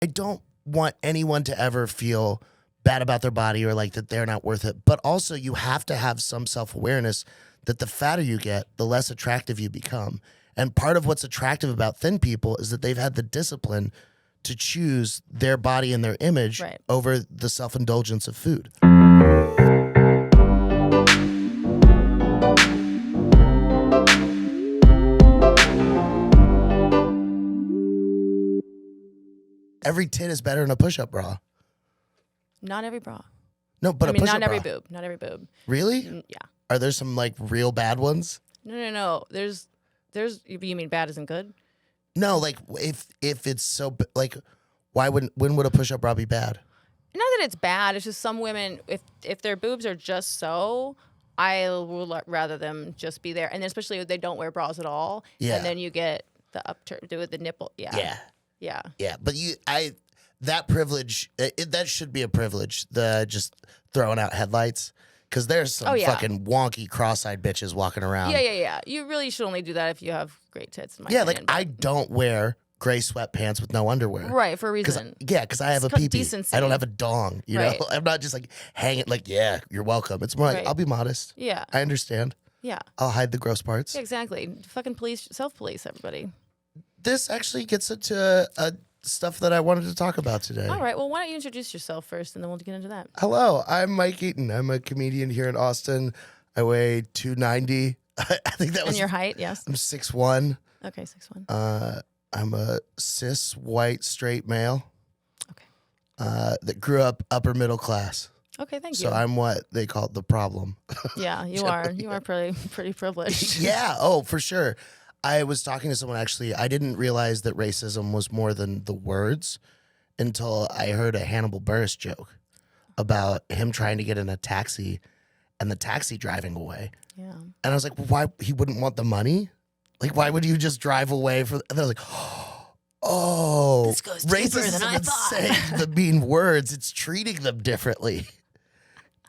I don't want anyone to ever feel bad about their body or like that they're not worth it. But also you have to have some self-awareness that the fatter you get, the less attractive you become. And part of what's attractive about thin people is that they've had the discipline to choose their body and their image over the self-indulgence of food. Every tit is better than a push-up bra. Not every bra. No, but I mean, push-up not every bra. boob. Not every boob. Really? Yeah. Are there some like real bad ones? No. There's. You mean bad isn't good? No, like if it's so like, when would a push-up bra be bad? Not that it's bad. It's just some women, if their boobs are just so, I will rather them just be there, and especially if they don't wear bras at all. Yeah. And then you get the upturn with the nipple. Yeah. Yeah. But that privilege, that should be a privilege. The just throwing out headlights. Because there's some fucking wonky cross-eyed bitches walking around. Yeah. You really should only do that if you have great tits. In my opinion, I don't wear gray sweatpants with no underwear. Right, for a reason. Because I have a pee-pee. Decency. I don't have a dong, you know? I'm not just like hanging like, yeah, you're welcome. It's more like, I'll be modest. Yeah. I understand. Yeah. I'll hide the gross parts. Yeah, exactly. Fucking self-police, everybody. This actually gets into stuff that I wanted to talk about today. All right. Well, why don't you introduce yourself first, and then we'll get into that. Hello, I'm Mike Eaton. I'm a comedian here in Austin. I weigh 290. I think that was... And your height, yes? I'm 6'1". Okay, 6'1". I'm a cis, white, straight male. Okay. That grew up upper middle class. Okay, thank you. So I'm what they call the problem. Yeah, you are. You are pretty privileged. Yeah, oh, for sure. I was talking to someone, actually. I didn't realize that racism was more than the words until I heard a Hannibal Buress joke about him trying to get in a taxi and the taxi driving away. Yeah. And I was like, well, why? He wouldn't want the money? Like, why would you just drive away? And I was like, oh, this goes deeper racism than I isn't thought. saying the mean words. It's treating them differently.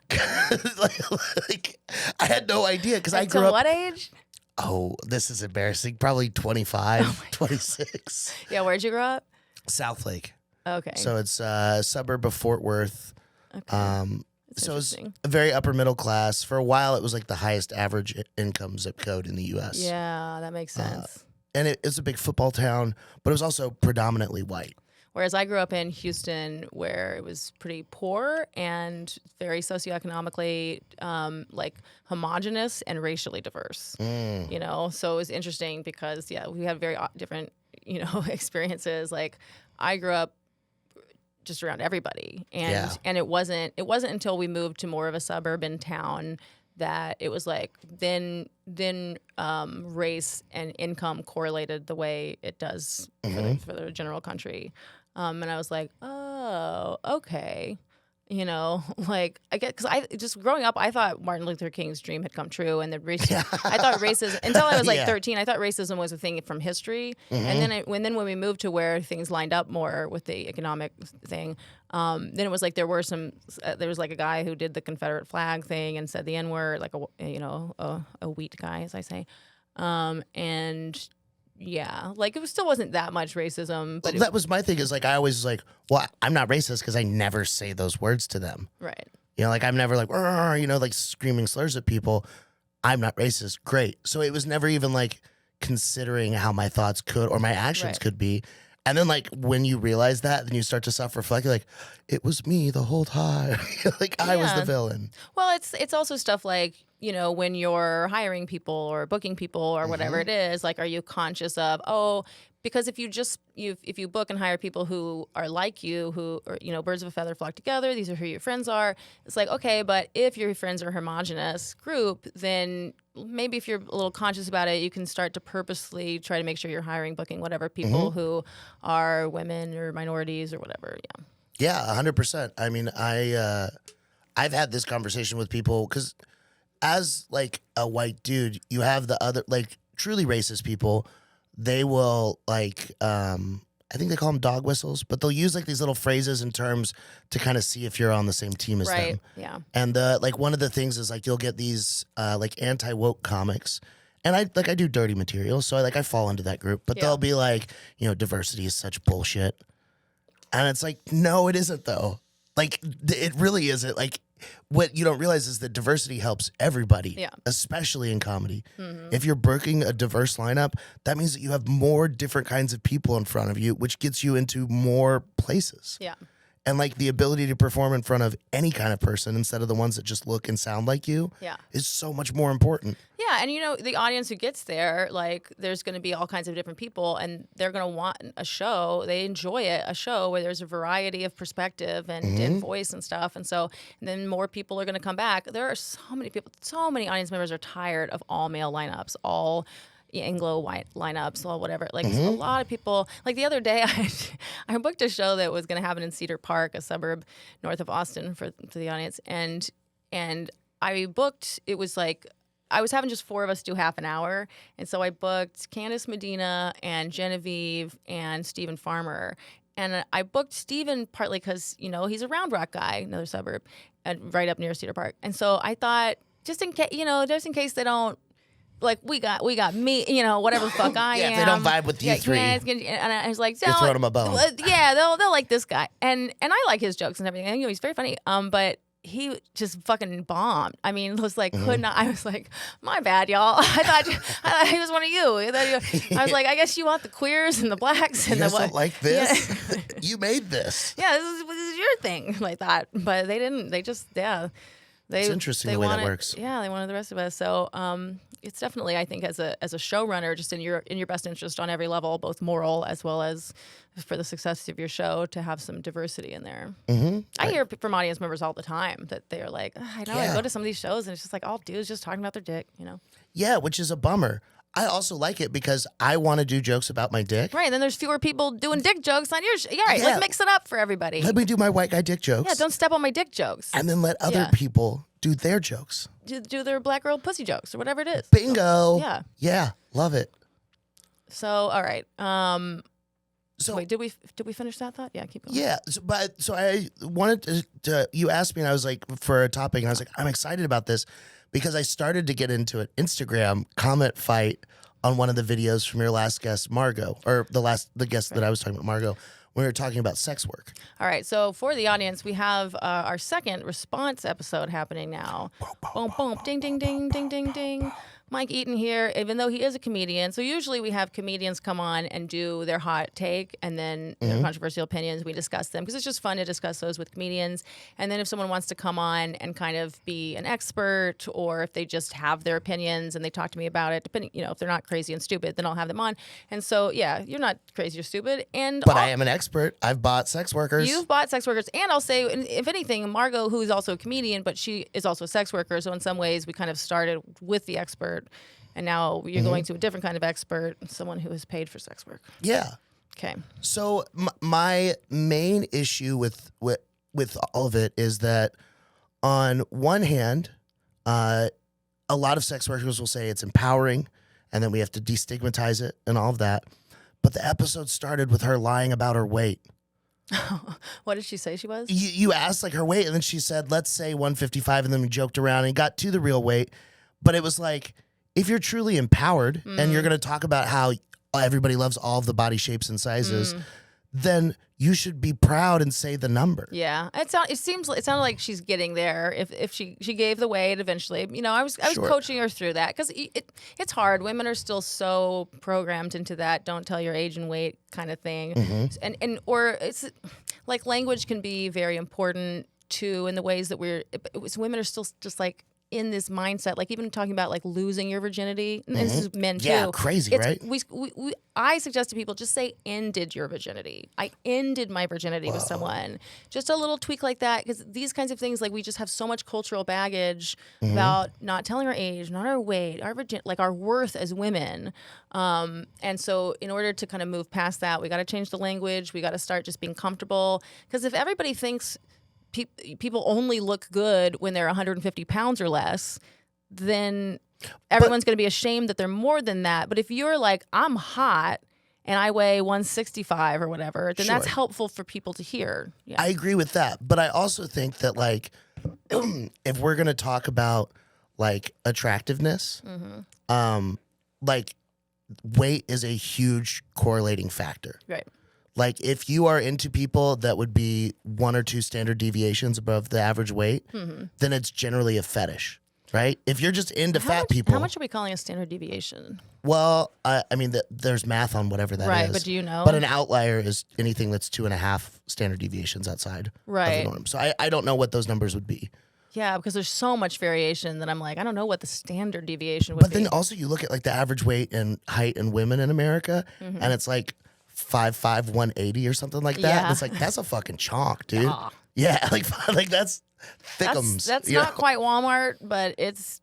like, I had no idea because I grew up. What age? Oh, this is embarrassing. Probably 25, 26. Yeah, where'd you grow up? Southlake. Okay. So it's a suburb of Fort Worth. Okay. So it's a very upper middle class. For a while, it was like the highest average income zip code in the U.S. Yeah, that makes sense. And it's a big football town, but it was also predominantly white. Whereas I grew up in Houston, where it was pretty poor and very socioeconomically like homogenous and racially diverse. You know, so it was interesting because we had very different experiences. Like I grew up just around everybody, and it wasn't until we moved to more of a suburban town that it was like then race and income correlated the way it does for the general country. And I was like, oh, okay. Like I get, because I just growing up, I thought Martin Luther King's dream had come true, and I thought racism until I was like 13. I thought racism was a thing from history, and then when we moved to where things lined up more with the economic thing, then it was like there was like a guy who did the Confederate flag thing and said the N-word, like a wheat guy, as I say, and. Yeah, like it still wasn't that much racism. But that was my thing. Is like I always was like, well, I'm not racist because I never say those words to them. Right. Like I'm never like, like screaming slurs at people. I'm not racist. Great. So it was never even like considering how my thoughts could or my actions could be. And then like when you realize that, then you start to self-reflect. You're like, it was me the whole time. Like I was the villain. Well, it's also stuff like, when you're hiring people or booking people or whatever it is, like, are you conscious of, because if you book and hire people who are like you, who are, birds of a feather flock together, these are who your friends are. It's like, okay, but if your friends are a homogenous group, then maybe if you're a little conscious about it, you can start to purposely try to make sure you're hiring, booking, whatever, people who are women or minorities or whatever. Yeah, 100%. I mean, I've had this conversation with people because as like a white dude, you have the other like truly racist people. They will like I think they call them dog whistles, but they'll use like these little phrases and terms to kind of see if you're on the same team as them. Yeah. And like one of the things is like you'll get these like anti-woke comics. And I do dirty material, so I fall into that group. But they'll be like, diversity is such bullshit. And it's like, no, it isn't though. Like it really isn't. Like what you don't realize is that diversity helps everybody, especially in comedy. If you're booking a diverse lineup, that means that you have more different kinds of people in front of you, which gets you into more places. Yeah. And like the ability to perform in front of any kind of person instead of the ones that just look and sound like you is so much more important. Yeah, and the audience who gets there, like there's going to be all kinds of different people and they're going to want a show. They enjoy it, a show where there's a variety of perspective and voice and stuff. And then more people are going to come back. There are so many people, so many audience members are tired of all male lineups, all Anglo white lineups, or whatever. Like a lot of people. Like the other day, I booked a show that was going to happen in Cedar Park, a suburb north of Austin, for the audience, and I booked. It was like I was having just 4 of us do half an hour, and so I booked Candace Medina and Genevieve and Stephen Farmer. And I booked Stephen partly because he's a Round Rock guy, another suburb, right up near Cedar Park. And so I thought, just in case they don't. Like we got me, whatever the fuck I am. If they don't vibe with you three, and I was like, you're throwing them a bone. Yeah, they'll like this guy, and I like his jokes and everything. I think he's very funny. But he just fucking bombed. I mean, it was like could not. I was like, my bad, y'all. I thought he was one of you. I was like, I guess you want the queers and the blacks and you the guys don't like this. Yeah. You made this. Yeah, this is your thing. Like that, but they didn't. They just It's interesting the way that works. Yeah, they wanted the rest of us. So it's definitely, I think, as a showrunner, just in your best interest on every level, both moral as well as for the success of your show, to have some diversity in there. I hear from audience members all the time that they're like, I know, I go to some of these shows and it's just like all dudes just talking about their dick, Yeah, which is a bummer. I also like it because I want to do jokes about my dick. Right, and then there's fewer people doing dick jokes on your show. Yeah, right, let's mix it up for everybody. Let me do my white guy dick jokes. Yeah, don't step on my dick jokes. And then let other people do their jokes. Do their black girl pussy jokes or whatever it is. Bingo. So, yeah, love it. So, all right. So wait, did we finish that thought? Yeah, keep going. Yeah, so I wanted to you asked me and I was like, for a topic, and I was like, I'm excited about this because I started to get into an Instagram comment fight on one of the videos from your last guest, Margot, or the guest that I was talking about, Margot. We were talking about sex work. All right, so for the audience, we have our second response episode happening now. Boom, boom, ding, ding, ding, ding, ding, ding. Mike Eaton here, even though he is a comedian. So usually we have comedians come on and do their hot take and then their controversial opinions. We discuss them because it's just fun to discuss those with comedians. And then if someone wants to come on and kind of be an expert, or if they just have their opinions and they talk to me about it, depending, if they're not crazy and stupid, then I'll have them on. And so, yeah, you're not crazy or stupid. But I am an expert. I've bought sex workers. You've bought sex workers. And I'll say, if anything, Margot, who is also a comedian, but she is also a sex worker. So in some ways, we kind of started with the expert. And now you're going to a different kind of expert, someone who is paid for sex work. Yeah. Okay. So my main issue with all of it is that on one hand, a lot of sex workers will say it's empowering, and then we have to destigmatize it and all of that. But the episode started with her lying about her weight. What did she say she was? You asked like her weight, and then she said, let's say 155, and then we joked around and got to the real weight. But it was like, if you're truly empowered and you're going to talk about how everybody loves all of the body shapes and sizes, then you should be proud and say the number. Yeah, it sounded like she's getting there. If she gave the weight eventually, I was coaching her through that because it's hard. Women are still so programmed into that don't tell your age and weight kind of thing, or it's like language can be very important too in the ways that women are still just like in this mindset, like even talking about like losing your virginity, and this is men too. Yeah, crazy, right? I suggest to people, just say ended your virginity. I ended my virginity with someone. Just a little tweak like that, because these kinds of things, like we just have so much cultural baggage about not telling our age, not our weight, like our worth as women. And so in order to kind of move past that, we got to change the language. We got to start just being comfortable, because if everybody thinks people only look good when they're 150 pounds or less, then everyone's going to be ashamed that they're more than that. But if you're like, I'm hot and I weigh 165 or whatever, then that's helpful for people to hear. Yeah. I agree with that. But I also think that, like, if we're going to talk about, like, attractiveness, like, weight is a huge correlating factor. Right. Like if you are into people that would be 1 or 2 standard deviations above the average weight, then it's generally a fetish, right? If you're just into fat people. How much are we calling a standard deviation? Well, I mean, there's math on whatever that is. Right, but do you know? But an outlier is anything that's 2.5 standard deviations outside of the norm. So I don't know what those numbers would be. Yeah, because there's so much variation that I'm like, I don't know what the standard deviation would be. But then also you look at like the average weight and height in women in America, and it's like 5'5", 180 or something like that. Yeah. And it's like, that's a fucking chonk, dude. Yeah, like that's thickums. That's not quite Walmart, but it's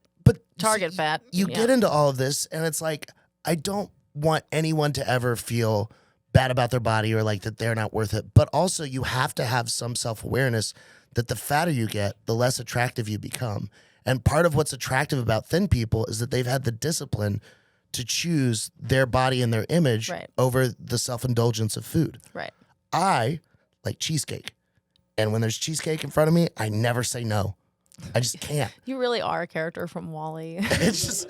Target fat. You get into all of this, and it's like, I don't want anyone to ever feel bad about their body or like that they're not worth it. But also you have to have some self-awareness that the fatter you get, the less attractive you become. And part of what's attractive about thin people is that they've had the discipline to choose their body and their image over the self-indulgence of food. Right. I like cheesecake. And when there's cheesecake in front of me, I never say no. I just can't. You really are a character from WALL-E. It's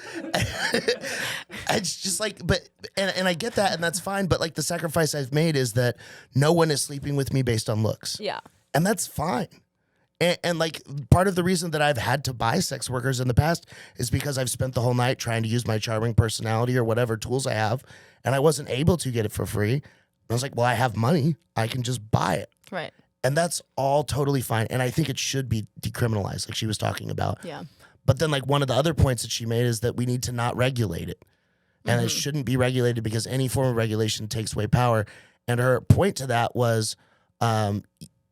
just like, but, and I get that, and that's fine. But like the sacrifice I've made is that no one is sleeping with me based on looks. Yeah. And that's fine. And like part of the reason that I've had to buy sex workers in the past is because I've spent the whole night trying to use my charming personality or whatever tools I have, and I wasn't able to get it for free. I was like, well, I have money. I can just buy it. Right. And that's all totally fine. And I think it should be decriminalized, like she was talking about. Yeah. But then like one of the other points that she made is that we need to not regulate it. And it shouldn't be regulated because any form of regulation takes away power. And her point to that was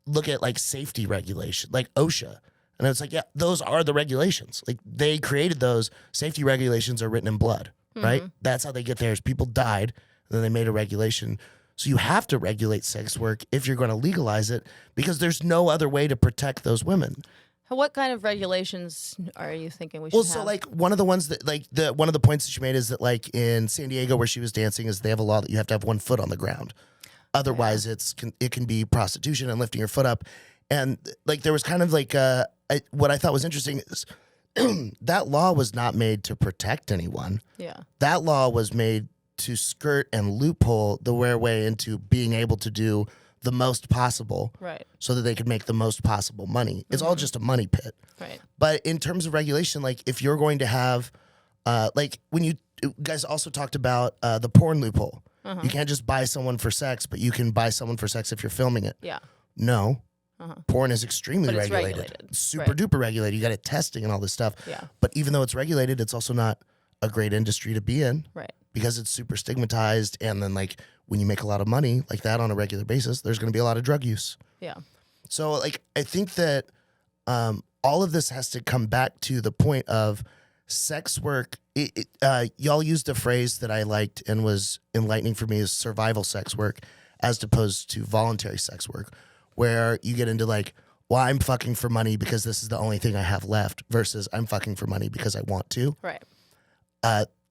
look at like safety regulation, like OSHA. And it's like, yeah, those are the regulations. Like they created those. Safety regulations are written in blood, right? That's how they get there is people died, and then they made a regulation. So you have to regulate sex work if you're going to legalize it because there's no other way to protect those women. What kind of regulations are you thinking we should have? Well, so like one of the ones that like one of the points that she made is that like in San Diego where she was dancing is they have a law that you have to have 1 foot on the ground. Otherwise, it can be prostitution and lifting your foot up. And like there was kind of like what I thought was interesting is that law was not made to protect anyone. Yeah. That law was made to skirt and loophole the way into being able to do the most possible, right? So that they could make the most possible money. It's all just a money pit, right? But in terms of regulation, like if you're going to have, like when you guys also talked about the porn loophole, you can't just buy someone for sex, but you can buy someone for sex if you're filming it. Yeah. No. Porn is extremely regulated. Super duper regulated. You got it testing and all this stuff. Yeah. But even though it's regulated, it's also not a great industry to be in. Right. Because it's super stigmatized. And then like when you make a lot of money like that on a regular basis, there's going to be a lot of drug use. Yeah. So like, I think that all of this has to come back to the point of sex work. Y'all used a phrase that I liked and was enlightening for me is survival sex work as opposed to voluntary sex work, where you get into like, well, I'm fucking for money because this is the only thing I have left versus I'm fucking for money because I want to. Right.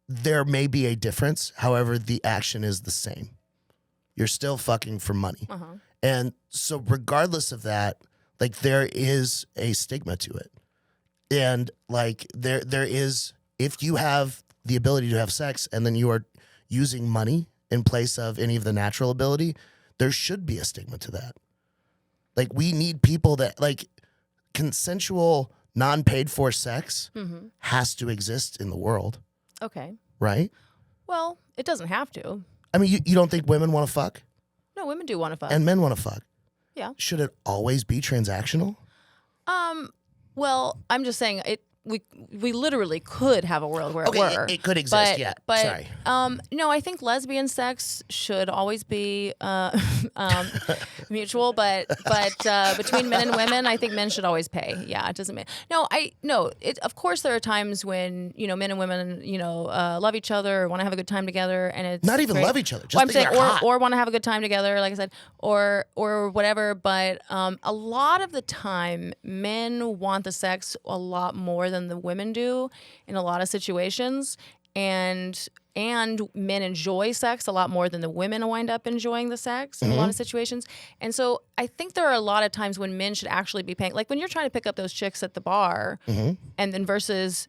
There may be a difference. However, the action is the same. You're still fucking for money. And so regardless of that, like there is a stigma to it. And like there is, if you have the ability to have sex and then you are using money in place of any of the natural ability, there should be a stigma to that. Like we need people that like consensual, non-paid for sex has to exist in the world. Okay. Right? Well, it doesn't have to. I mean, you don't think women want to fuck? No, women do want to fuck. And men want to fuck. Yeah. Should it always be transactional? Well, I'm just saying we literally could have a world where it were. It could exist, but, Sorry. No, I think lesbian sex should always be mutual, but between men and women, I think men should always pay. Yeah, it doesn't mean of course there are times when, men and women, love each other or want to have a good time together, and it's not even great. love each other. Just well, I'm saying, or want to have a good time together, like I said, or whatever. But a lot of the time, men want the sex a lot more than the women do in a lot of situations, and men enjoy sex a lot more than the women wind up enjoying the sex in a lot of situations. And so I think there are a lot of times when men should actually be paying, like when you're trying to pick up those chicks at the bar, and then versus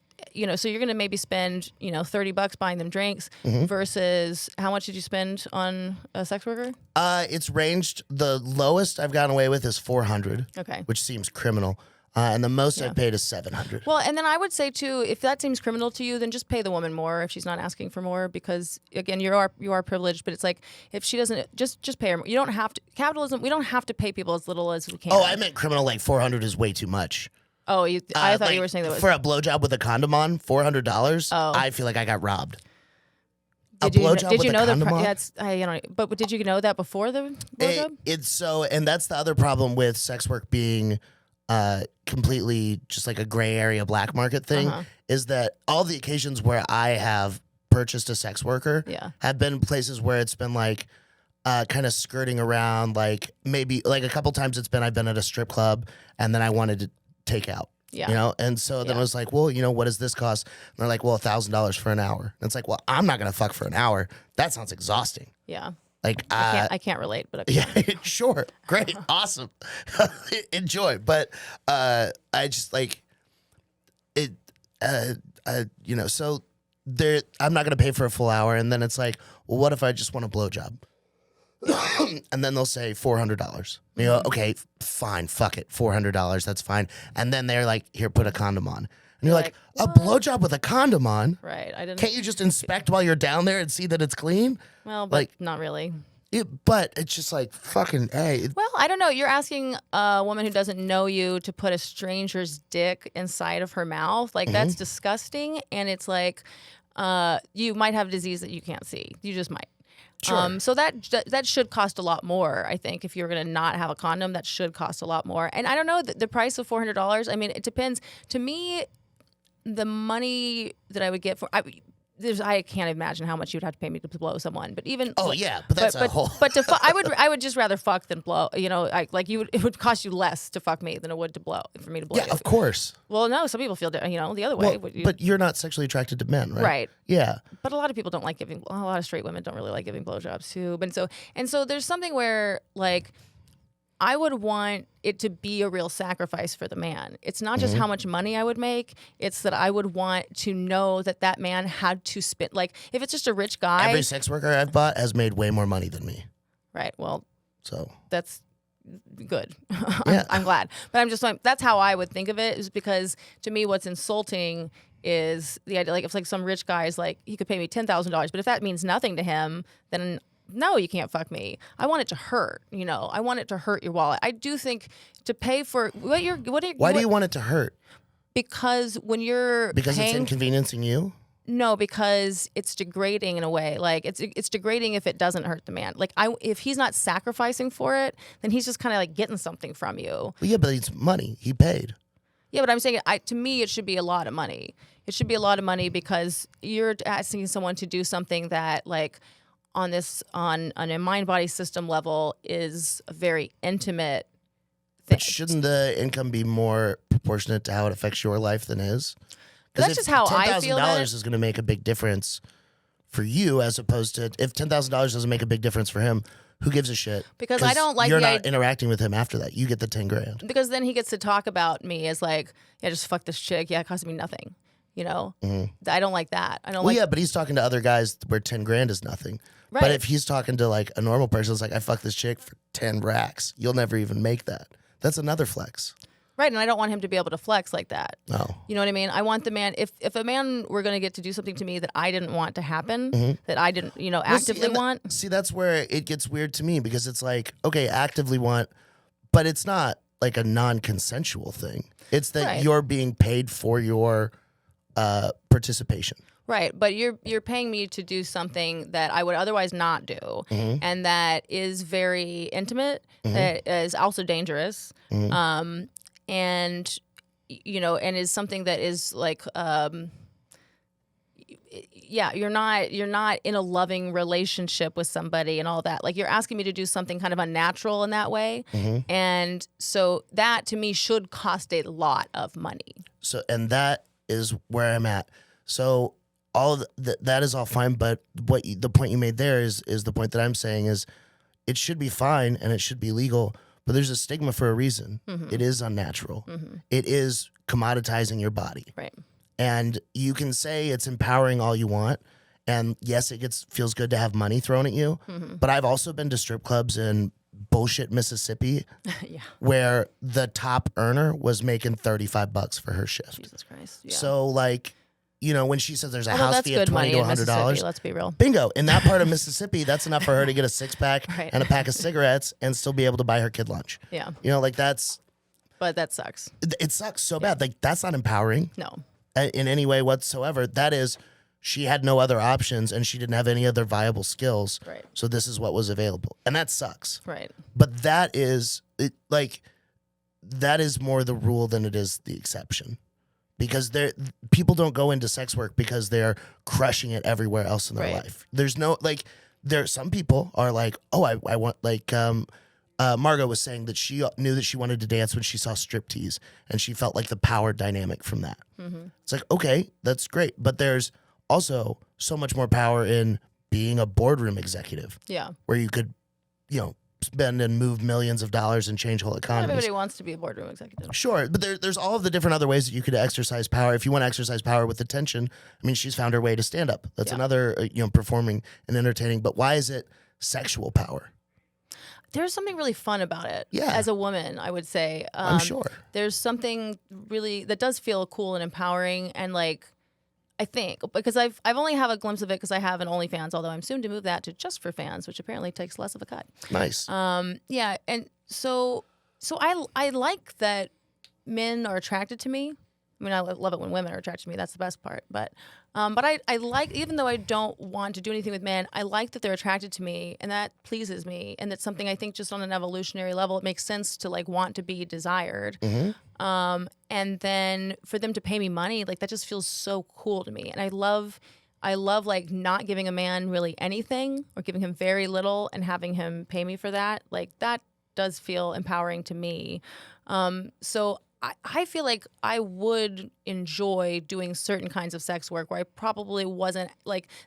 so you're going to maybe spend, $30 buying them drinks versus how much did you spend on a sex worker? It's ranged. The lowest I've gotten away with is $400. Okay. Which seems criminal. And the most I've paid is $700. Well, and then I would say too, if that seems criminal to you, then just pay the woman more if she's not asking for more, because again, you are privileged. But it's like if she doesn't, just pay her. You don't have to. Capitalism. We don't have to pay people as little as we can. Oh, I meant criminal. Like $400 is way too much. Oh, I thought you were saying that was for a blowjob with a condom on, $400. Oh. I feel like I got robbed. Did you know that? But did you know that before the blowjob? It's so, and that's the other problem with sex work being completely just like a gray area black market thing, is that all the occasions where I have purchased a sex worker have been places where it's been like kind of skirting around, like maybe like a couple times I've been at a strip club and then I wanted to take out. Yeah. And so then it was like, well, what does this cost? And they're like, well, $1,000 for an hour. And it's like, well, I'm not going to fuck for an hour. That sounds exhausting. Yeah. Like I can't relate, but okay. Yeah, sure, great, awesome, enjoy. But I just like it. So there, I'm not gonna pay for a full hour, and then it's like, well, what if I just want a blowjob? And then they'll say $400. Okay, fine, fuck it, $400, that's fine. And then they're like, here, put a condom on. And you're like, a blowjob with a condom on? Right. Can't you just inspect while you're down there and see that it's clean? Well, but not really. But it's just like, fucking A. Well, I don't know. You're asking a woman who doesn't know you to put a stranger's dick inside of her mouth. Like, that's disgusting. And it's like, you might have a disease that you can't see. You just might. Sure. So that should cost a lot more, I think. If you're going to not have a condom, that should cost a lot more. And I don't know, the price of $400, I mean, it depends. To me, the money that I would get for I can't imagine how much you'd have to pay me to blow someone. But even but that's a whole. But I would just rather fuck than blow. It would cost you less to fuck me than it would for me to blow. Yeah, you. of course. Well, no, some people feel the other way. But you're not sexually attracted to men, right? Right. Yeah. But a lot of people don't like giving. A lot of straight women don't really like giving blowjobs too. But so there's something where like, I would want it to be a real sacrifice for the man. It's not just how much money I would make. It's that I would want to know that man had to spend. Like, if it's just a rich guy. Every sex worker I've bought has made way more money than me. Right. Well, so that's good. Yeah. I'm glad. But I'm just like, that's how I would think of it, is because to me, what's insulting is the idea. Like, if like some rich guy is like, he could pay me $10,000, but if that means nothing to him, then no, you can't fuck me. I want it to hurt. I want it to hurt your wallet. I do think to pay for why do you want it to hurt? Because when you're it's inconveniencing you. No, because it's degrading in a way. Like it's degrading if it doesn't hurt the man. Like if he's not sacrificing for it, then he's just kind of like getting something from you. Well, yeah, but it's money. He paid. Yeah, but I'm saying to me it should be a lot of money. It should be a lot of money because you're asking someone to do something that like on a mind-body system level is a very intimate thing. But shouldn't the income be more proportionate to how it affects your life than his? That's just how I feel. $10,000 is going to make a big difference for you, as opposed to if $10,000 doesn't make a big difference for him, who gives a shit? Because I don't like you're not interacting with him after that. You get the $10,000. Because then he gets to talk about me as like, yeah, just fuck this chick. Yeah, it cost me nothing. I don't like that. I don't. Well, yeah, but he's talking to other guys where $10,000 is nothing. Right. But if he's talking to like a normal person, it's like, I fucked this chick for 10 racks. You'll never even make that. That's another flex. Right, and I don't want him to be able to flex like that. No. You know what I mean? I want the man, if a man were going to get to do something to me that I didn't want to happen, that I didn't, actively want. See, that's where it gets weird to me, because it's like, okay, actively want, but it's not like a non-consensual thing. It's that you're being paid for your participation. Right, but you're paying me to do something that I would otherwise not do, and that is very intimate, that is also dangerous, and and is something that is like, you're not in a loving relationship with somebody and all that. Like, you're asking me to do something kind of unnatural in that way, and so that to me should cost a lot of money. So, and that is where I'm at. So. All that is all fine, but the point you made there is the point that I'm saying is it should be fine and it should be legal, but there's a stigma for a reason. It is unnatural. It is commoditizing your body. Right. And you can say it's empowering all you want. And yes, feels good to have money thrown at you. But I've also been to strip clubs in bullshit Mississippi Yeah. where the top earner was making $35 for her shift. Jesus Christ. Yeah. So like, when she says there's a Although house that's fee of good money $20 to in Mississippi, $100, let's be real. bingo. In that part of Mississippi, that's enough for her to get a 6-pack Right. and a pack of cigarettes and still be able to buy her kid lunch. Yeah. Like that's, But that sucks. it sucks so bad. Like that's not empowering No. in any way whatsoever. That is, she had no other options and she didn't have any other viable skills. Right. So this is what was available. And that sucks. Right. But that is more the rule than it is the exception. Because people don't go into sex work because they're crushing it everywhere else in their life. There's no some people are like, oh, I want Margot was saying that she knew that she wanted to dance when she saw striptease and she felt like the power dynamic from that. It's like, okay, that's great. But there's also so much more power in being a boardroom executive. Yeah. Where you could, spend and move millions of dollars and change whole economies. Everybody wants to be a boardroom executive. Sure, but there's all of the different other ways that you could exercise power. If you want to exercise power with attention, I mean, she's found her way to stand up. That's another, performing and entertaining. But why is it sexual power? There's something really fun about it. Yeah. As a woman, I would say. I'm sure. There's something really that does feel cool and empowering, and I think because I've only have a glimpse of it because I have an OnlyFans, although I'm soon to move that to just for fans, which apparently takes less of a cut. Nice. Yeah, and so I like that men are attracted to me. I mean, I love it when women are attracted to me. That's the best part. But I like, even though I don't want to do anything with men, I like that they're attracted to me, and that pleases me. And that's something I think just on an evolutionary level, it makes sense to want to be desired. And then for them to pay me money, that just feels so cool to me. And I love not giving a man really anything or giving him very little and having him pay me for that. That does feel empowering to me. So I feel like I would enjoy doing certain kinds of sex work where I probably wasn't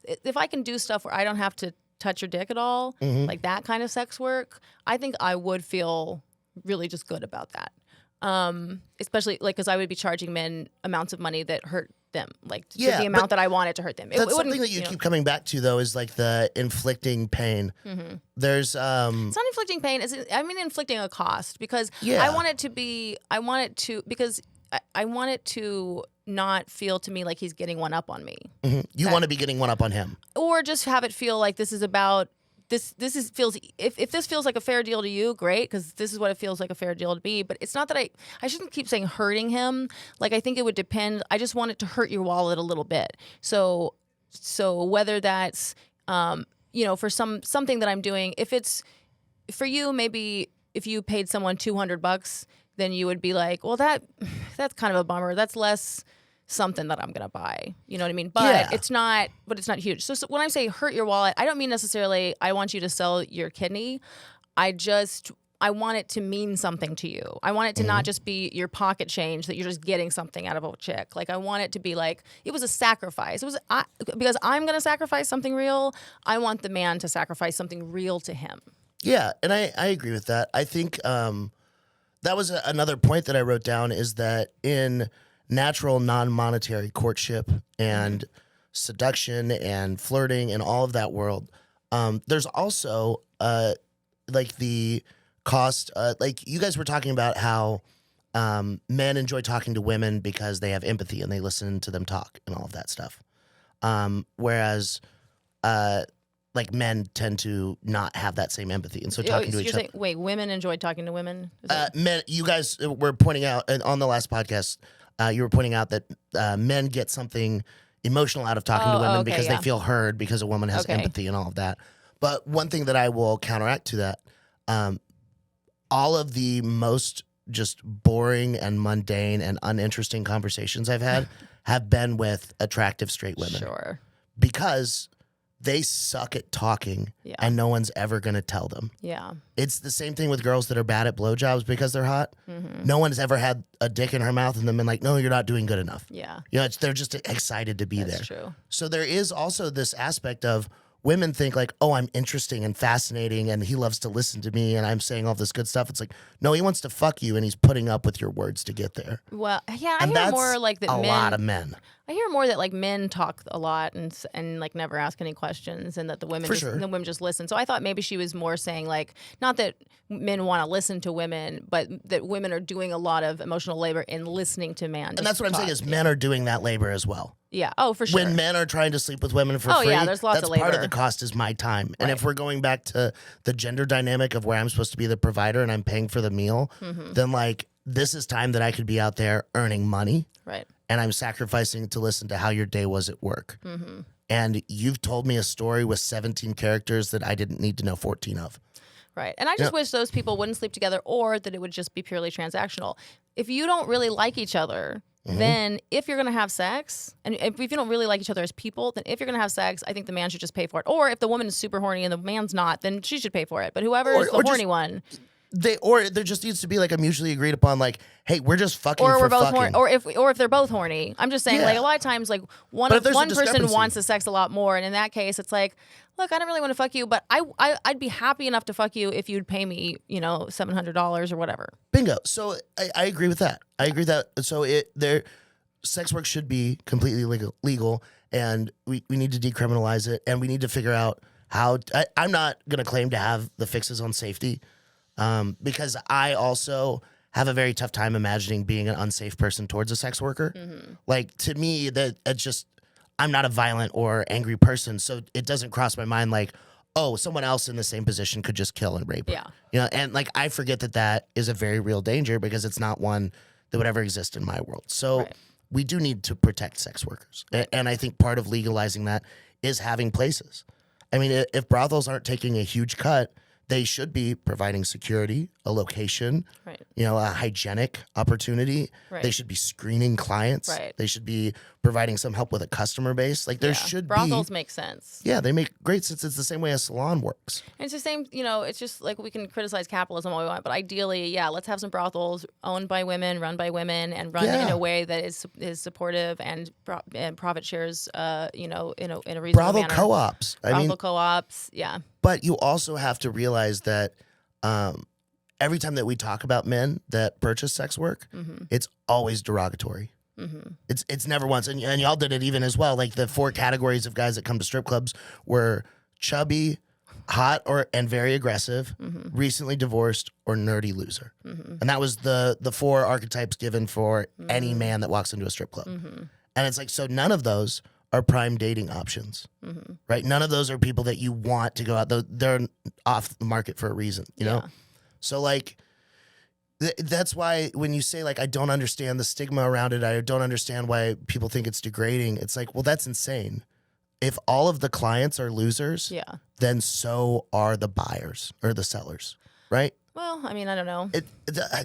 if I can do stuff where I don't have to touch your dick at all, that kind of sex work, I think I would feel really just good about that. Especially because I would be charging men amounts of money that hurt them, to the amount that I wanted to hurt them. That's something that you keep coming back to, though, is the inflicting pain. There's it's not inflicting pain. Inflicting a cost because I want it to not feel to me like he's getting one up on me. You want to be getting one up on him, or just have it feel like this is about. If this feels like a fair deal to you, great, because this is what it feels like a fair deal to be. But it's not that I shouldn't keep saying hurting him. I think it would depend. I just want it to hurt your wallet a little bit. So whether that's for something that I'm doing, if it's for you, maybe if you paid someone $200, then you would be like, well, that's kind of a bummer. That's less something that I'm gonna buy, you know what I mean? But it's not huge. So when I say hurt your wallet, I don't mean necessarily I want you to sell your kidney. I want it to mean something to you. I want it to not just be your pocket change that you're just getting something out of a chick. I want it to be it was a sacrifice. Because I'm gonna sacrifice something real. I want the man to sacrifice something real to him. Yeah, and I agree with that. I think that was another point that I wrote down, is that in natural non-monetary courtship and seduction and flirting and all of that world, there's also the cost. You guys were talking about how men enjoy talking to women because they have empathy and they listen to them talk and all of that stuff, whereas men tend to not have that same empathy, and so talking to each other. Wait, women enjoy talking to women? Men, you guys were pointing out on the last podcast. You were pointing out that men get something emotional out of talking to women because they feel heard, because a woman has empathy and all of that. But one thing that I will counteract to that, all of the most just boring and mundane and uninteresting conversations I've had have been with attractive straight women. Sure. Because they suck at talking, and no one's ever going to tell them. Yeah. It's the same thing with girls that are bad at blowjobs because they're hot. No one has ever had a dick in her mouth and then been like, no, you're not doing good enough. Yeah. They're just excited to be there. That's true. So there is also this aspect of women think like, oh, I'm interesting and fascinating and he loves to listen to me and I'm saying all this good stuff. It's like, no, he wants to fuck you and he's putting up with your words to get there. Well, yeah, I And hear that's more like that a men. lot of men. I hear more that like men talk a lot and like never ask any questions, and that the women the women just listen. So I thought maybe she was more saying like, not that men want to listen to women, but that women are doing a lot of emotional labor in listening to men. And that's what I'm saying is men are doing that labor as well. Yeah. Oh, for sure. When men are trying to sleep with women for free, yeah, there's lots that's of labor. part of the cost is my time. Right. And if we're going back to the gender dynamic of where I'm supposed to be the provider and I'm paying for the meal, then like this is time that I could be out there earning money. Right. And I'm sacrificing to listen to how your day was at work. And you've told me a story with 17 characters that I didn't need to know 14 of. Right. And I just wish those people wouldn't sleep together, or that it would just be purely transactional. If you don't really like each other, then if you're going to have sex, and if you don't really like each other as people, then if you're going to have sex, I think the man should just pay for it. Or if the woman is super horny and the man's not, then she should pay for it. But whoever is the horny one... There just needs to be like a mutually agreed upon, like, hey, we're just fucking or for we're both fucking. horny, or if they're both horny. I'm just saying, like a lot of times, like one person discrepancy. wants the sex a lot more, and in that case, it's like, look, I don't really want to fuck you, but I'd be happy enough to fuck you if you'd pay me, $700 or whatever. Bingo. So I agree with that. I agree that. So sex work should be completely legal, and we need to decriminalize it, and we need to figure out how. I'm not gonna claim to have the fixes on safety. Because I also have a very tough time imagining being an unsafe person towards a sex worker. Like, to me, I'm not a violent or angry person, so it doesn't cross my mind like, oh, someone else in the same position could just kill and rape her. Yeah. And like I forget that is a very real danger because it's not one that would ever exist in my world. So we do need to protect sex workers. And I think part of legalizing that is having places. I mean, if brothels aren't taking a huge cut, they should be providing security, a location, a hygienic opportunity. They should be screening clients. They should be providing some help with a customer base. Like there should be. Brothels make sense. Yeah, they make great sense. It's the same way a salon works. And it's the same, it's just like we can criticize capitalism all we want, but ideally, let's have some brothels owned by women, run by women, and run in a way that is supportive and profit shares, in a reasonable Brothel manner. co-ops. Brothel co-ops, yeah. But you also have to realize that every time that we talk about men that purchase sex work, it's always derogatory. It's never once, and y'all did it even as well. Like the 4 categories of guys that come to strip clubs were chubby, hot and very aggressive, recently divorced, or nerdy loser. And that was the 4 archetypes given for any man that walks into a strip club. And it's like, so none of those are prime dating options, right? None of those are people that you want to go out. They're off the market for a reason, you know? So like, that's why when you say like, I don't understand the stigma around it, I don't understand why people think it's degrading. It's like, well, that's insane. If all of the clients are losers, then so are the buyers or the sellers, right? Well, I mean, I don't know.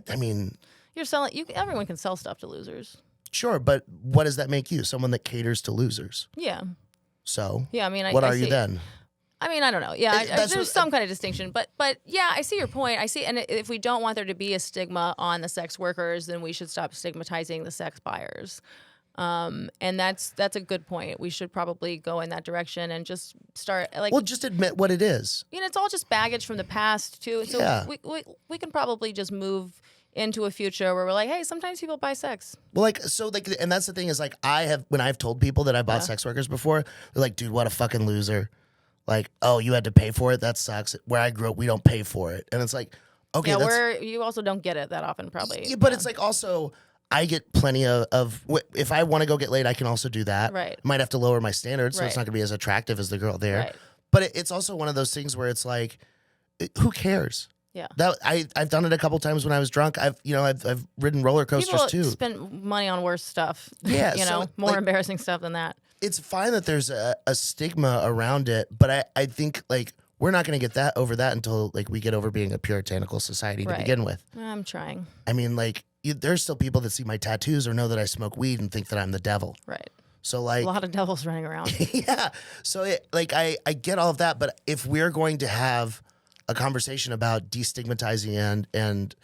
I mean, you're selling. Everyone can sell stuff to losers. Sure, but what does that make you? Someone that caters to losers. Yeah. So. Yeah, I mean, what are you then? I mean, I don't know. Yeah, there's some kind of distinction, but yeah, I see your point. I see, and if we don't want there to be a stigma on the sex workers, then we should stop stigmatizing the sex buyers. And that's a good point. We should probably go in that direction and just start like. Well, just admit what it is. It's all just baggage from the past too. So we can probably just move into a future where we're like, hey, sometimes people buy sex. Well, and that's the thing is like when I've told people that I bought sex workers before, they're like, dude, what a fucking loser. Like, oh, you had to pay for it? That sucks. Where I grew up, we don't pay for it. And it's like, okay. Yeah, you also don't get it that often, probably. Yeah, but it's like also, I get plenty of if I want to go get laid, I can also do that. Right. Might have to lower my standards, so it's not going to be as attractive as the girl there. Right. But it's also one of those things where it's like, who cares? Yeah. I've done it a couple times when I was drunk. I've ridden roller coasters People too. Spend money on worse stuff. Yeah. More embarrassing stuff than that. It's fine that there's a stigma around it, but I think like we're not going to get over that until like we get over being a puritanical society to begin with. I'm trying. I mean, like there's still people that see my tattoos or know that I smoke weed and think that I'm the devil. Right. So like a lot of devils running around. Yeah. So I get all of that, but if we're going to have a conversation about destigmatizing and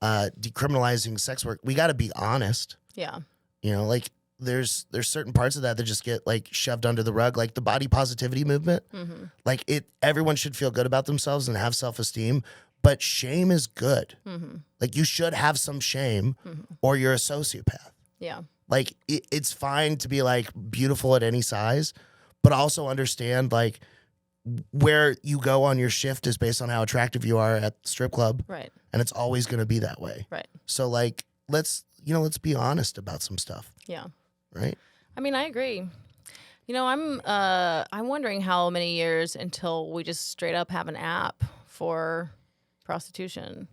decriminalizing sex work, we got to be honest. Yeah. Like there's certain parts of that just get like shoved under the rug, like the body positivity movement. Mm-hmm. Like everyone should feel good about themselves and have self-esteem, but shame is good. Mm-hmm. Like you should have some shame Mm-hmm. or you're a sociopath. Yeah. Like it's fine to be like beautiful at any size, but also understand like where you go on your shift is based on how attractive you are at the strip club. Right. And it's always going to be that way. Right. So like, let's be honest about some stuff. Yeah. Right. I mean, I agree. I'm wondering how many years until we just straight up have an app for prostitution.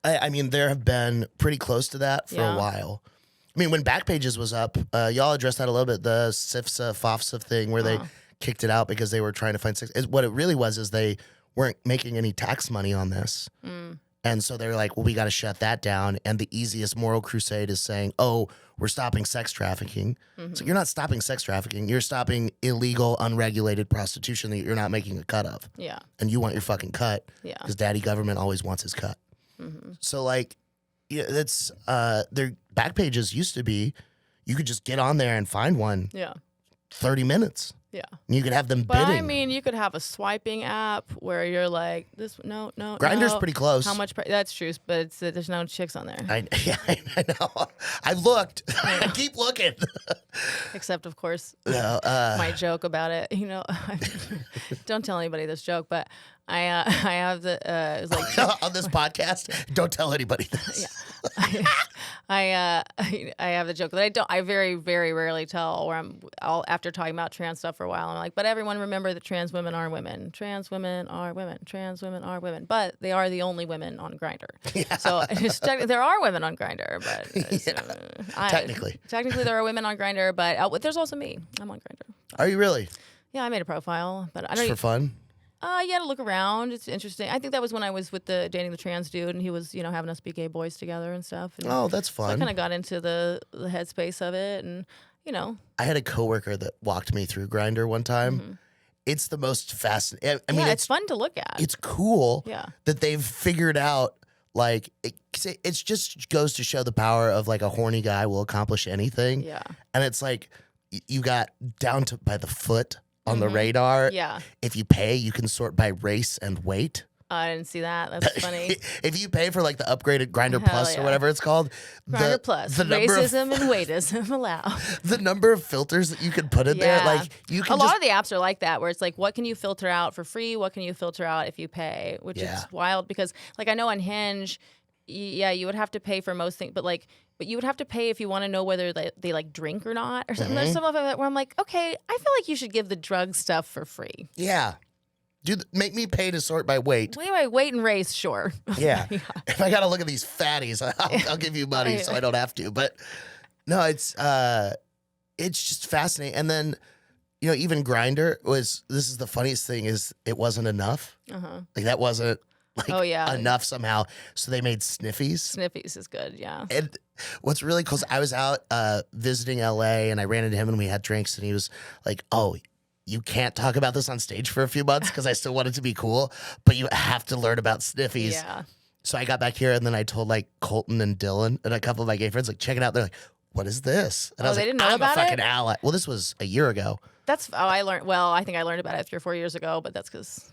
I mean, there have been pretty close to that for a while. I mean, when Backpages was up, y'all addressed that a little bit, the SIFSA, FOFSA thing where they kicked it out because they were trying to find sex. What it really was is they weren't making any tax money on this. Mm. And so they're like, well, we got to shut that down. And the easiest moral crusade is saying, oh, we're stopping sex trafficking. Mm-hmm. So you're not stopping sex trafficking. You're stopping illegal, unregulated prostitution that you're not making a cut of. Yeah. And you want your fucking cut. Yeah. Because daddy government always wants his cut. Mm-hmm. So like, yeah, that's their Backpages used to be, you could just get on there and find one. Yeah. 30 minutes. Yeah. And you could have them But bidding. I mean, you could have a swiping app where you're like, this, no. Grindr's pretty close. How much? That's true, but it's there's no chicks on there. I know. I've looked. I keep looking. Except, of course, No, my joke about it. Don't tell anybody this joke, but I have the it was like on this podcast, don't tell anybody this. yeah. I have the joke that I very, very rarely tell, where I'll after talking about trans stuff for a while, I'm like, but everyone remember that trans women are women. Trans women are women. Trans women are women. But they are the only women on Grindr. Yeah. So there are women on Grindr, but technically there are women on Grindr, but there's also me. I'm on Grindr. Are you really? Yeah, I made a profile, but I Just don't. for fun? Yeah, to look around. It's interesting. I think that was when I was with dating the trans dude, and he was, having us be gay boys together and stuff. And Oh, that's so I fun. kind of got into the headspace of it, and I had a coworker that walked me through Grindr one time. Mm-hmm. It's the most fascinating. I mean, it's fun to look at. It's cool Yeah. that they've figured out, like, it just goes to show the power of, like, a horny guy will accomplish anything. Yeah. And it's like, you got down to by the foot on the radar. Yeah. If you pay, you can sort by race and weight. I didn't see that. That's funny. If you pay for like the upgraded Grindr Hell Plus yeah. or whatever it's called, Grindr Plus, the number racism and weightism allowed. the number of filters that you can put in there, like you can a lot of the apps are like that, where it's like, what can you filter out for free? What can you filter out if you pay? Which is wild because, like, I know on Hinge, you would have to pay for most things, but you would have to pay if you want to know whether they like drink or not, or something. There's some of it where I'm like, okay, I feel like you should give the drug stuff for free. Yeah. Make me pay to sort by weight. Weight and race, sure. Yeah. If I got to look at these fatties, I'll give you money so I don't have to. But no, it's just fascinating. And then, even Grindr this is the funniest thing is it wasn't enough. Like that wasn't enough somehow. So they made Sniffies. Sniffies is good, yeah. And what's really cool is I was out visiting LA and I ran into him and we had drinks and he was like, oh, you can't talk about this on stage for a few months because I still want it to be cool, but you have to learn about Sniffies. Yeah. So I got back here and then I told like Colton and Dylan and a couple of my gay friends, like, check it out. They're like, what is this? And I was they like, didn't know I'm about a fucking it? ally. Well, this was a year ago. I learned, I think I learned about it 3 or 4 years ago, but that's because,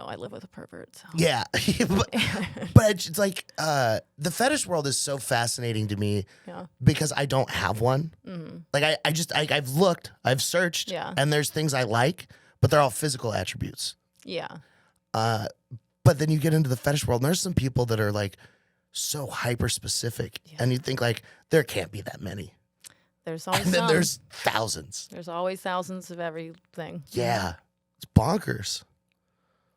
I live with a pervert. So. Yeah. but it's like the fetish world is so fascinating to me because I don't have one. Mm-hmm. Like I've looked, I've searched, and there's things I like, but they're all physical attributes. Yeah. But then you get into the fetish world and there's some people that are like so hyper specific and you think like there can't be that many. There's always and then some. there's thousands. There's always thousands of everything. Yeah. It's bonkers.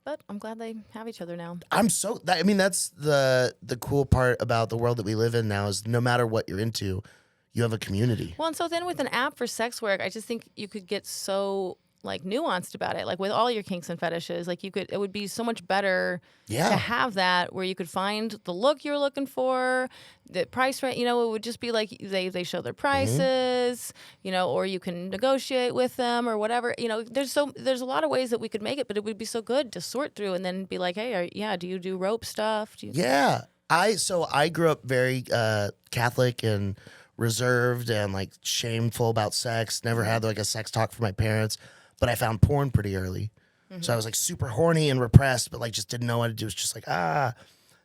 But I'm glad they have each other now. That's the cool part about the world that we live in now is no matter what you're into, you have a community. Well, and so then with an app for sex work, I just think you could get so like nuanced about it. Like with all your kinks and fetishes, like it would be so much better to have that where you could find the look you're looking for, the price rate, it would just be like they show their prices, or you can negotiate with them or whatever. There's a lot of ways that we could make it, but it would be so good to sort through and then be like, hey, do you do rope stuff? Yeah. I grew up very Catholic and reserved and like shameful about sex. Never had like a sex talk from my parents, but I found porn pretty early. So I was like super horny and repressed, but like just didn't know what to do. It was just like,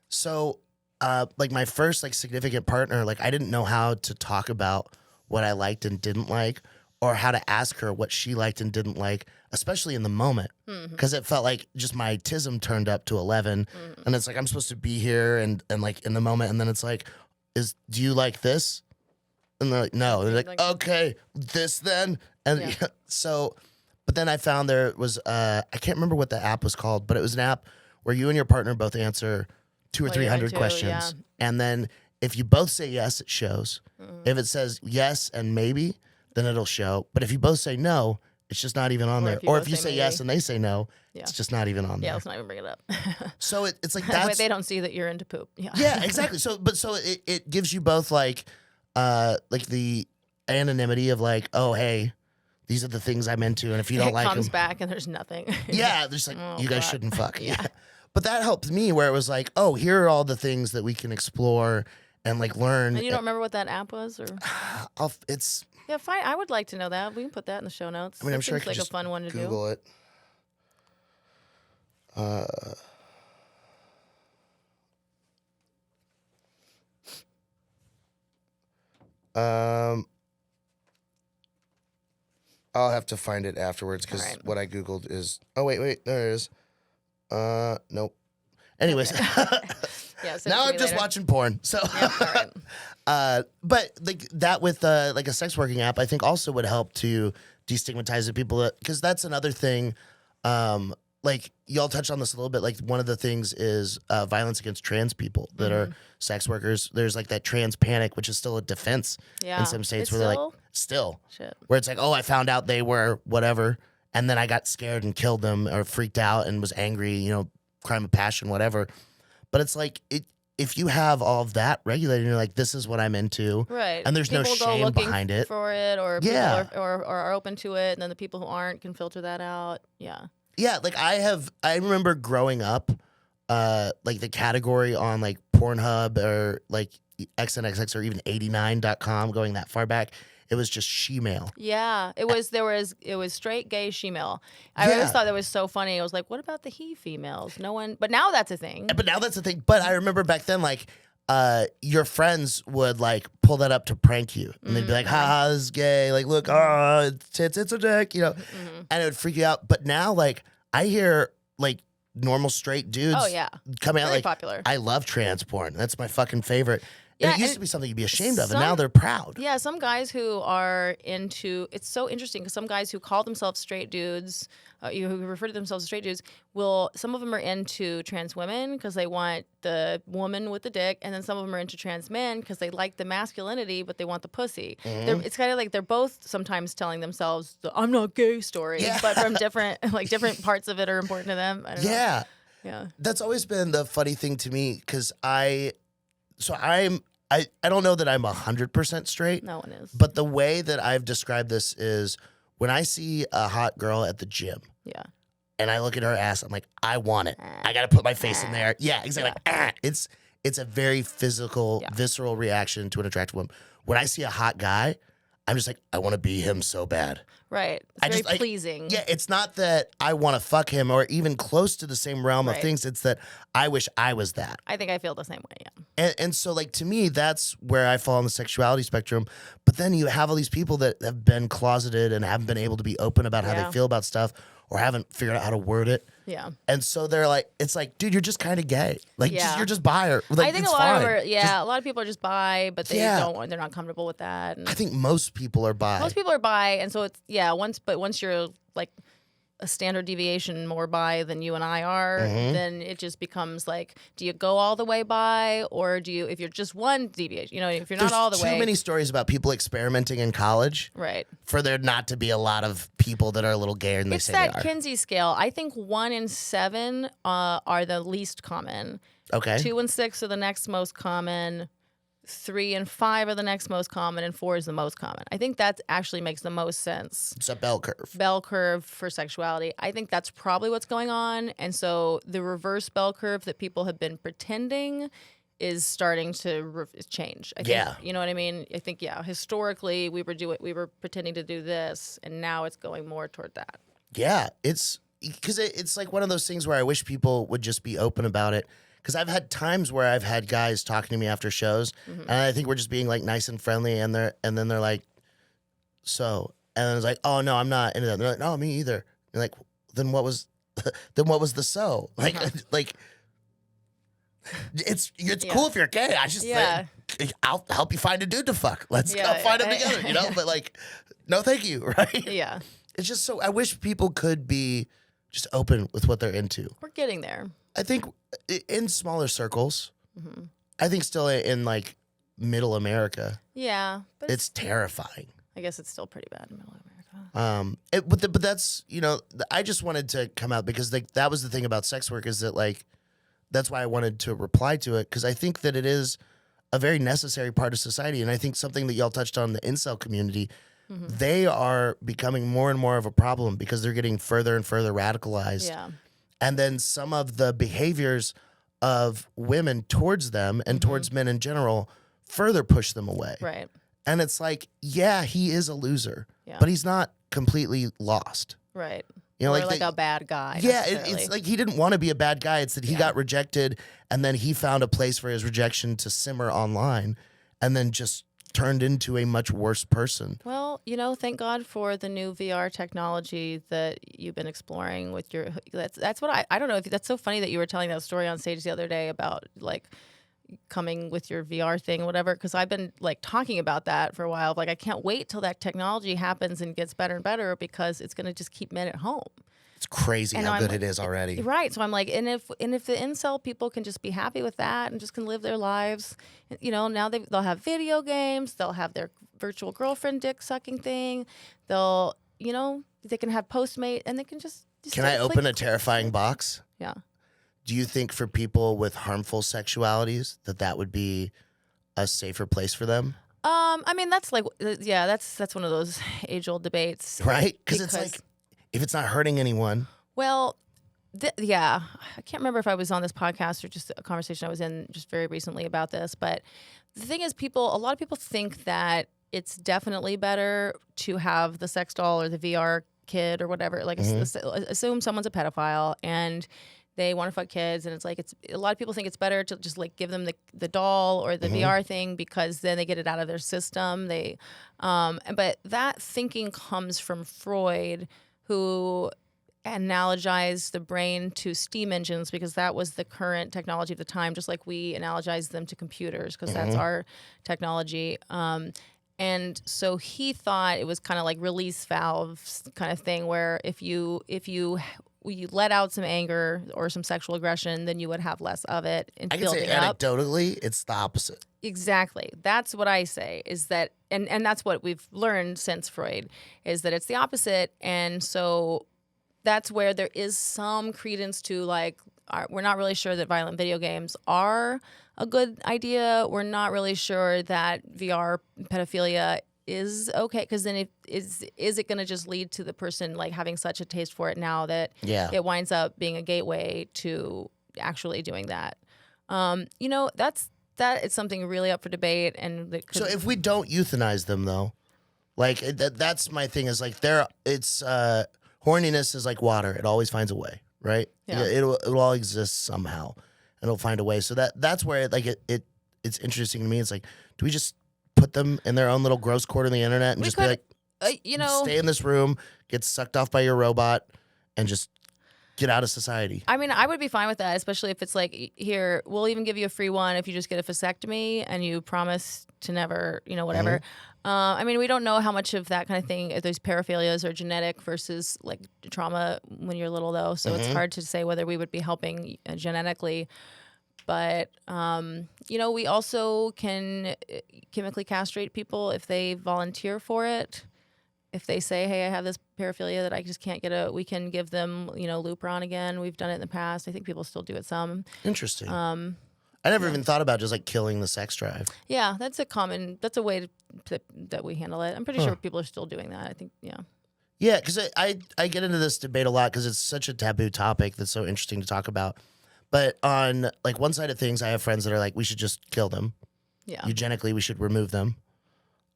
So like my first like significant partner, like I didn't know how to talk about what I liked and didn't like, or how to ask her what she liked and didn't like, especially in the moment. Because it felt like just my autism turned up to 11. And it's like, I'm supposed to be here and like in the moment. And then it's like, do you like this? And they're like, no. They're like, okay, this then. And so, but then I found there was, I can't remember what the app was called, but it was an app where you and your partner both answer 200 or 300 questions. And then if you both say yes, it shows. If it says yes and maybe, then it'll show. But if you both say no, it's just not even on there. Or if you say yes and they say no, it's just not even on there. Yeah, let's not even bring it up. So it's like that's... they don't see that you're into poop. Yeah, exactly. So it gives you both like the anonymity of like, oh, hey, these are the things I'm into. And if you don't like them... It comes back and there's nothing. Yeah, there's like, you guys shouldn't fuck. Yeah. But that helped me where it was like, oh, here are all the things that we can explore and like learn. And you don't remember what that app was? Or it's... Yeah, fine. I would like to know that. We can put that in the show notes. I mean, I'm sure I could like just a fun one to Google it. I'll have to find it afterwards because what I Googled is... Oh, wait, there it is. Nope. Anyways, now I'm just watching porn. So, but like that with like a sex working app, I think also would help to destigmatize the people because that's another thing. Like y'all touched on this a little bit. Like one of the things is violence against trans people that are sex workers. There's like that trans panic, which is still a defense in some states where they're like shit. Where it's like, oh, I found out they were whatever, and then I got scared and killed them or freaked out and was angry. You know. Crime of passion, whatever. But it's like if you have all of that regulated, and you're like, this is what I'm into, right? And there's people no shame behind it for it, or people are open to it, and then the people who aren't can filter that out. Yeah. Like I remember growing up, like the category on like Pornhub or like XNXX or even 89.com, going that far back. It was just she-male. Yeah, it was straight gay she-male. I always thought that was so funny. I was like, what about the he females? No one, but now that's a thing. But I remember back then, like, your friends would like pull that up to prank you, and they'd be like, "Ha, this is gay." Like, look, it's a dick, you know, and it would freak you out. But now, like, I hear like normal straight dudes, coming out very like, popular. I love trans porn. That's my fucking favorite. Yeah, it used to be something you'd be ashamed of, and now they're proud. Yeah, some guys who are into... It's so interesting because some guys who call themselves straight dudes, who refer to themselves as straight dudes, some of them are into trans women because they want the woman with the dick, and then some of them are into trans men because they like the masculinity, but they want the pussy. It's kind of like they're both sometimes telling themselves the "I'm not gay" story, but from different parts of it are important to them. I don't know. Yeah. That's always been the funny thing to me because I don't know that I'm 100% straight. No one is. But the way that I've described this is when I see a hot girl at the gym. Yeah. And I look at her ass, I'm like, I want it. I got to put my face in there. Yeah, exactly. Like, it's a very physical, visceral reaction to an attractive woman. When I see a hot guy, I'm just like, I want to be him so bad. Right. It's very pleasing. Yeah, it's not that I want to fuck him or even close to the same realm of things. It's that I wish I was that. I think I feel the same way, yeah. And so, like, to me, that's where I fall on the sexuality spectrum. But then you have all these people that have been closeted and haven't been able to be open about how they feel about stuff or haven't figured out how to word it. Yeah. And so they're like, it's like, dude, you're just kind of gay. Like, you're just bi. Or, like, I think a lot of people are just bi, but they're not comfortable with that. And I think most people are bi. Most people are bi, and so it's once you're like a standard deviation more bi than you and I are, then it just becomes like, do you go all the way bi, or do you, if you're just one deviation, if you're not all the way. There's too many stories about people experimenting in college, right? For there not to be a lot of people that are a little gayer than they say they are. It's that Kinsey scale. I think 1 in 7 are the least common. Okay. 2 and 6 are the next most common. 3 and 5 are the next most common, and 4 is the most common. I think that actually makes the most sense. It's a bell curve. Bell curve for sexuality. I think that's probably what's going on. And so the reverse bell curve that people have been pretending is starting to change. I think, you know what I mean? I think, historically we were pretending to do this, and now it's going more toward that. Yeah, it's because it's like one of those things where I wish people would just be open about it. Because I've had times where I've had guys talking to me after shows, and I think we're just being like nice and friendly, and then they're like, so, and then it's like, oh no, I'm not into that. They're like, no, me either. And like, then what was the so? Like, like. It's cool if you're gay. I just I'll help you find a dude to fuck. Let's go find him together, you know? But like, no thank you, right? Yeah. It's just so I wish people could be just open with what they're into. We're getting there. I think in smaller circles, I think still in like middle America. Yeah. But it's terrifying. I guess it's still pretty bad in middle America. But that's, you know, I just wanted to come out because like that was the thing about sex work is that like, that's why I wanted to reply to it, because I think that it is a very necessary part of society. And I think something that y'all touched on, the incel community, they are becoming more and more of a problem because they're getting further and further radicalized. Yeah. And then some of the behaviors of women towards them and towards men in general further push them away. Right. And it's like, yeah, he is a loser, Yeah. but he's not completely lost. Right. You know, or like a bad guy. Yeah, it's like he didn't want to be a bad guy. It's that he got rejected, and then he found a place for his rejection to simmer online, and then just turned into a much worse person. Well, you know, thank God for the new VR technology that you've been exploring with your. That's what I don't know if that's so funny that you were telling that story on stage the other day about like coming with your VR thing or whatever, because I've been like talking about that for a while. Like I can't wait till that technology happens and gets better and better, because it's going to just keep men at home. It's crazy how good it is already. Right. So I'm like, and if the incel people can just be happy with that and just can live their lives, you know, now they'll have video games, they'll have their virtual girlfriend dick sucking thing, they'll, you know, they can have Postmate, and they can just can I open a terrifying box? Yeah. Do you think for people with harmful sexualities that would be a safer place for them? I mean, that's like, that's one of those age-old debates. Right? Because it's like, if it's not hurting anyone. Well, I can't remember if I was on this podcast or just a conversation I was in just very recently about this. But the thing is, a lot of people think that it's definitely better to have the sex doll or the VR kid or whatever. Like, assume someone's a pedophile and they want to fuck kids, and it's like a lot of people think it's better to just like give them the doll or the VR thing, because then they get it out of their system. But that thinking comes from Freud, who analogized the brain to steam engines, because that was the current technology at the time, just like we analogize them to computers, because that's our technology. And so he thought it was kind of like release valves kind of thing, where if you let out some anger or some sexual aggression, then you would have less of it. And I can say anecdotally, it's the opposite. Exactly. That's what I say, is that, and that's what we've learned since Freud, is that it's the opposite. And so that's where there is some credence to, like, we're not really sure that violent video games are a good idea. We're not really sure that VR pedophilia is okay, because then is it going to just lead to the person like having such a taste for it now that it winds up being a gateway to actually doing that? You know, that is something really up for debate. And so if we don't euthanize them, though, like that's my thing, is like horniness is like water; it always finds a way, right? Yeah. It'll all exist somehow, and it'll find a way. So that's where it's interesting to me. It's like, do we just put them in their own little gross corner of the internet and be like, you know, stay in this room, get sucked off by your robot, and just get out of society? I mean, I would be fine with that, especially if it's like, here, we'll even give you a free one if you just get a vasectomy and you promise to never, you know, whatever. I mean, we don't know how much of that kind of thing, if those paraphilias are genetic versus like trauma when you're little, though. So it's hard to say whether we would be helping genetically. But, you know, we also can chemically castrate people if they volunteer for it. If they say, hey, I have this paraphilia that I just can't get we can give them, you know, Lupron again. We've done it in the past. I think people still do it some. Interesting. I never even thought about just like killing the sex drive. Yeah, that's a way that we handle it. I'm pretty sure people are still doing that. I think, yeah. Yeah, because I get into this debate a lot because it's such a taboo topic that's so interesting to talk about. But on like one side of things, I have friends that are like, we should just kill them. Yeah. Eugenically, we should remove them.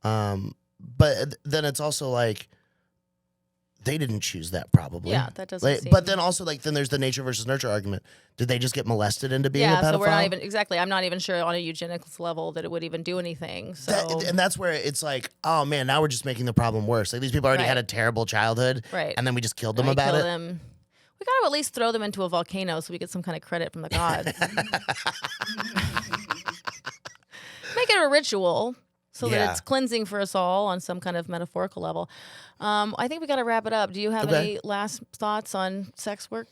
But then it's also like, they didn't choose that probably. Yeah, that doesn't like, seem... But then also like, then there's the nature versus nurture argument. Did they just get molested into being a pedophile? So we're not even, exactly. I'm not even sure on a eugenics level that it would even do anything. So And that's where it's like, oh man, now we're just making the problem worse. Like these people already had a terrible childhood. Right. And then we just killed them we about kill it. them. We got to at least throw them into a volcano so we get some kind of credit from the gods. Make it a ritual so that it's cleansing for us all on some kind of metaphorical level. I think we got to wrap it up. Do you have any last thoughts on sex work?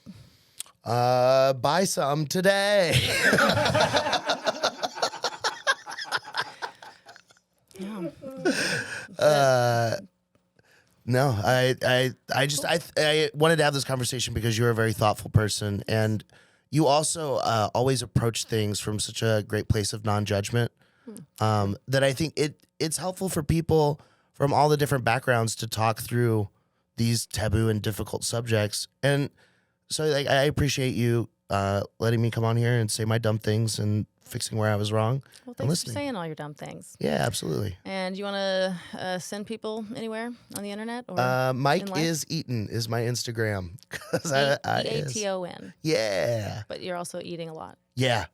Buy some today. No, I wanted to have this conversation because you're a very thoughtful person, and you also always approach things from such a great place of non-judgment. That I think it's helpful for people from all the different backgrounds to talk through these taboo and difficult subjects. And so like I appreciate you letting me come on here and say my dumb things and fixing where I was wrong. Well, thanks for saying all your dumb things. Yeah, absolutely. And you want to send people anywhere on the internet? Or Mike is Eaton is my Instagram. E-A-T-O-N. Yeah. But you're also eating a lot. Yeah.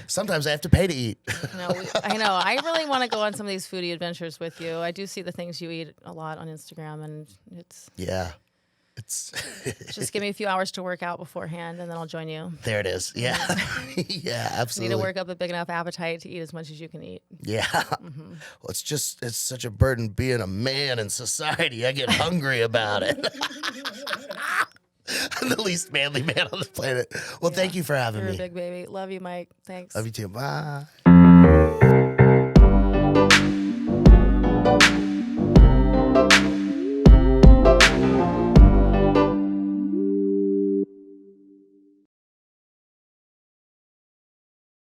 Sometimes I have to pay to eat. I know. I really want to go on some of these foodie adventures with you. I do see the things you eat a lot on Instagram, and it's... Yeah. It's just give me a few hours to work out beforehand, and then I'll join you. There it is. Yeah. Yeah, absolutely. You need to work up a big enough appetite to eat as much as you can eat. Yeah. Well, it's such a burden being a man in society. I get hungry about it. I'm the least manly man on the planet. Well, thank you for having me. You're a big baby. Love you, Mike. Thanks. Love you too. Bye.